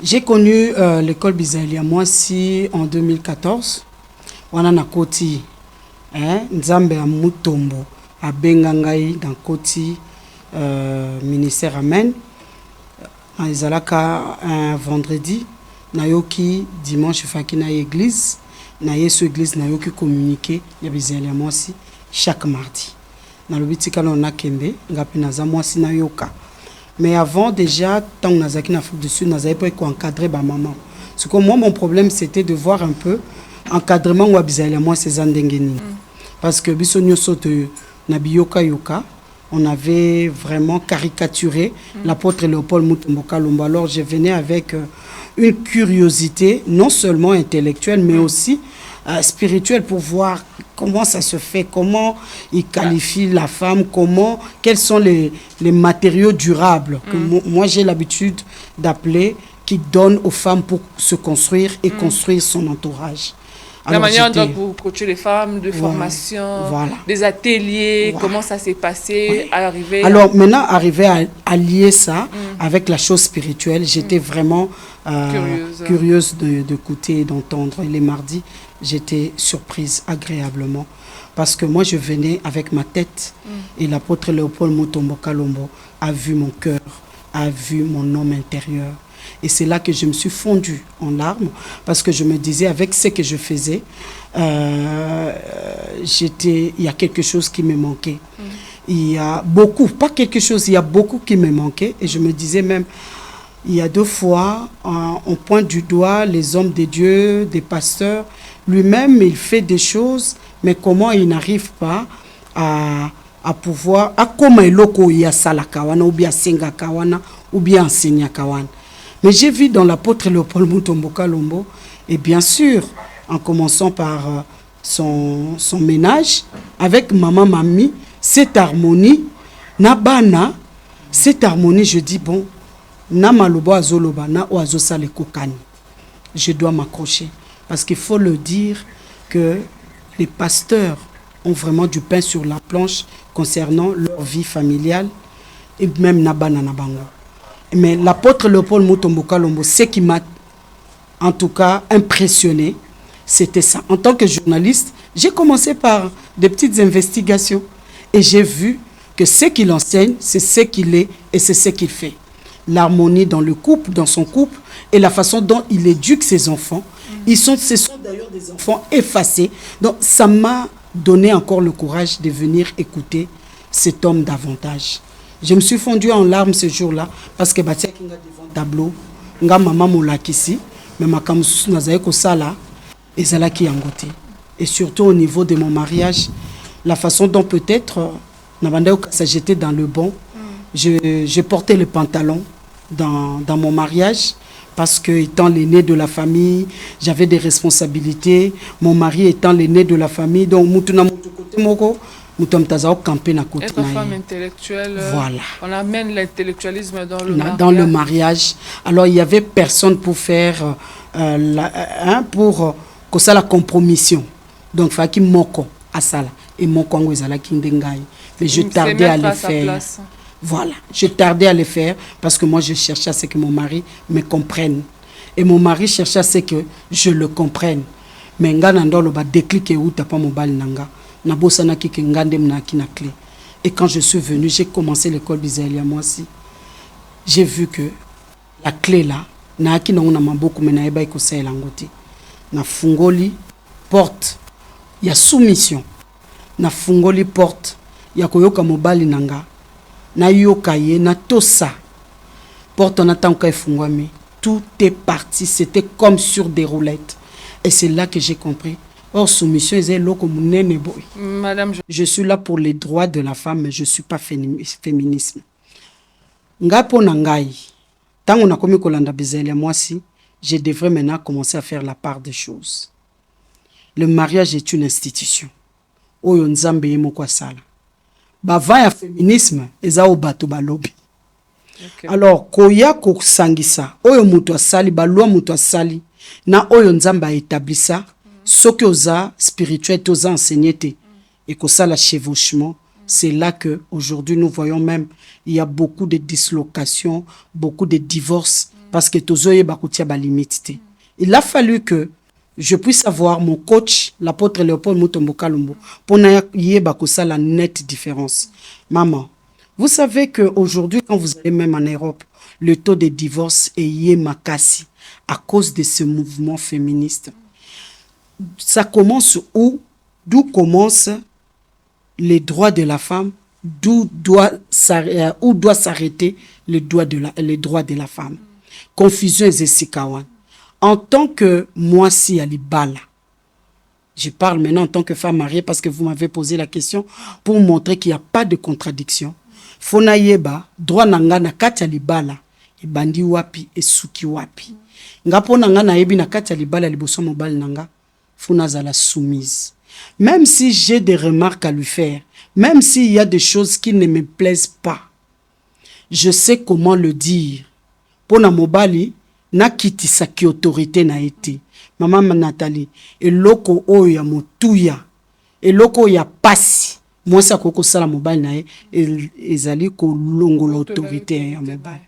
J'ai connu l'école Bizalia Mwasi en 2014. Wana na koti Nzambe a Mutombo a Bengangai dans koti ministère Amen. Ezalaka un vendredi nayoki dimanche faki na église na yesu église nayoki communiquer ya Bizalia Mwasi chaque mardi. Na lobitika na kembe ngapi naza mwasi nayoka. Mais avant, déjà, tant que nous en Afrique du Sud, nous n'avons pas encadré ma maman. Parce que moi, mon problème, c'était de voir un peu l'encadrement où moi, ces andengeni. Parce que bisonyo sote nabiyoka yoka, on avait vraiment caricaturé l'apôtre Léopold Mutombo Kalumba. Alors, je venais avec une curiosité, non seulement intellectuelle, mais aussi spirituelle, pour voir comment ça se fait, comment il qualifie la femme, quels sont les matériaux durables que moi j'ai l'habitude d'appeler, qui donnent aux femmes pour se construire et construire son entourage. Alors, la manière dont vous coachez les femmes, de formation, des ateliers, comment ça s'est passé, Alors maintenant, arriver à lier ça avec la chose spirituelle, j'étais vraiment curieuse d'écouter et d'entendre. Et les mardis, j'étais surprise agréablement. Parce que moi, je venais avec ma tête et l'apôtre Léopold Mutombo Kalumba a vu mon cœur, a vu mon homme intérieur. Et c'est là que je me suis fondue en larmes parce que je me disais, avec ce que je faisais, il y a quelque chose qui me manquait. Il y a beaucoup, pas quelque chose, il y a beaucoup qui me manquait. Et je me disais même, il y a 2 fois, on pointe du doigt les hommes de Dieu, des pasteurs. Lui-même, il fait des choses, mais comment il n'arrive pas à pouvoir, à comment il y a salakawana, ou bien senga kawana, ou bien enseigne kawana. Mais j'ai vu dans l'apôtre Léopold Mutombo Kalumba, et bien sûr, en commençant par son ménage, avec maman mamie, cette harmonie, nabana, cette harmonie, je dis, bon, na maloba azoloba, na oazo sale kokani. Je dois m'accrocher. Parce qu'il faut le dire que les pasteurs ont vraiment du pain sur la planche concernant leur vie familiale et même nabana nabango. Mais l'apôtre Léopold Mutombo Kalumba, ce qui m'a en tout cas impressionné, c'était ça. En tant que journaliste, j'ai commencé par des petites investigations et j'ai vu que ce qu'il enseigne, c'est ce qu'il est et c'est ce qu'il fait. L'harmonie dans le couple, dans son couple, et la façon dont il éduque ses enfants. Ce sont d'ailleurs des enfants effacés. Donc ça m'a donné encore le courage de venir écouter cet homme davantage. Je me suis fondue en larmes ce jour-là parce que batia kinga devant tableau, nga maman molakisi, mais ma kamusu nazaye ko sala ezalaki yangote. Et surtout au niveau de mon mariage, la façon dont peut-être nabanda ça j'étais dans le bon, je portais le pantalon dans mon mariage parce que étant l'aîné de la famille, j'avais des responsabilités, mon mari étant l'aîné de la famille, donc mutuna mutu kote moko. Être femme intellectuelle, voilà. On amène l'intellectualisme dans le mariage. Alors il n'y avait personne pour faire pour ça la compromission. Donc faki moko asala et moko ngo ezala kindengai. Mais je tardais à le faire. Voilà, je tardais à le faire parce que moi je cherchais à ce que mon mari me comprenne et mon mari cherchait à ce que je le comprenne. Mais ngana ndolo ba décliquer ou tapa mobile nanga. Et quand je suis venu, j'ai commencé l'école Bizalia Mwasi. J'ai vu que la clé là, na fungoli porte, il y a soumission. Na fungoli porte, il y a koyoka mobali nanga. Na yoka ye na tosa. Porte en attend qu'elle fungwami. Tout est parti, c'était comme sur des roulettes. Et c'est là que j'ai compris. Or, soumission est Madame, je suis là pour les droits de la femme, mais je ne suis pas féminisme. Ngapo nangai, tant on a commis Kolanda Bizalia Mwasi, je devrais maintenant commencer à faire la part des choses. Le mariage est une institution. Oyo nzambe yemo kwa sala. Bava ya féminisme, eza obato balobi. Alors, koya ko sangisa, oyo mutu asali, balua mutu asali, na oyo nzambe a établissa, ce que osa spirituel, osa enseigné et que ça la chevauchement, c'est là que aujourd'hui nous voyons même il y a beaucoup de dislocations, beaucoup de divorces parce que tozoye bakutia ba limite. Il a fallu que je puisse avoir mon coach, l'apôtre Léopold Mutombo Kalumbo, pour n'ayeba que ça la nette différence. Maman, vous savez qu'aujourd'hui, quand vous allez même en Europe, le taux de divorce est yémakasi à cause de ce mouvement féministe. Ça commence où? D'où commencent les droits de la femme? D'où doit s'arrêter les droits de la femme? Confusion et zesikawan. En tant que moi, si Alibala, je parle maintenant en tant que femme mariée parce que vous m'avez posé la question pour montrer qu'il n'y a pas de contradiction. Fona yeba, droit nanga na kati Alibala, e bandi wapi e suki wapi. Ngapo nanga na yebi na kati Alibala liboso mobile nanga, fona zala soumise. Même si j'ai des remarques à lui faire, même s'il y a des choses qui ne me plaisent pas, je sais comment le dire. Pour na mobali, na kitisa ki autorité na été. Maman Nathalie, eloko oya motuya, eloko ya pasi. Moi ça koko sala mobile na ezali ko longo l'autorité ya mobile.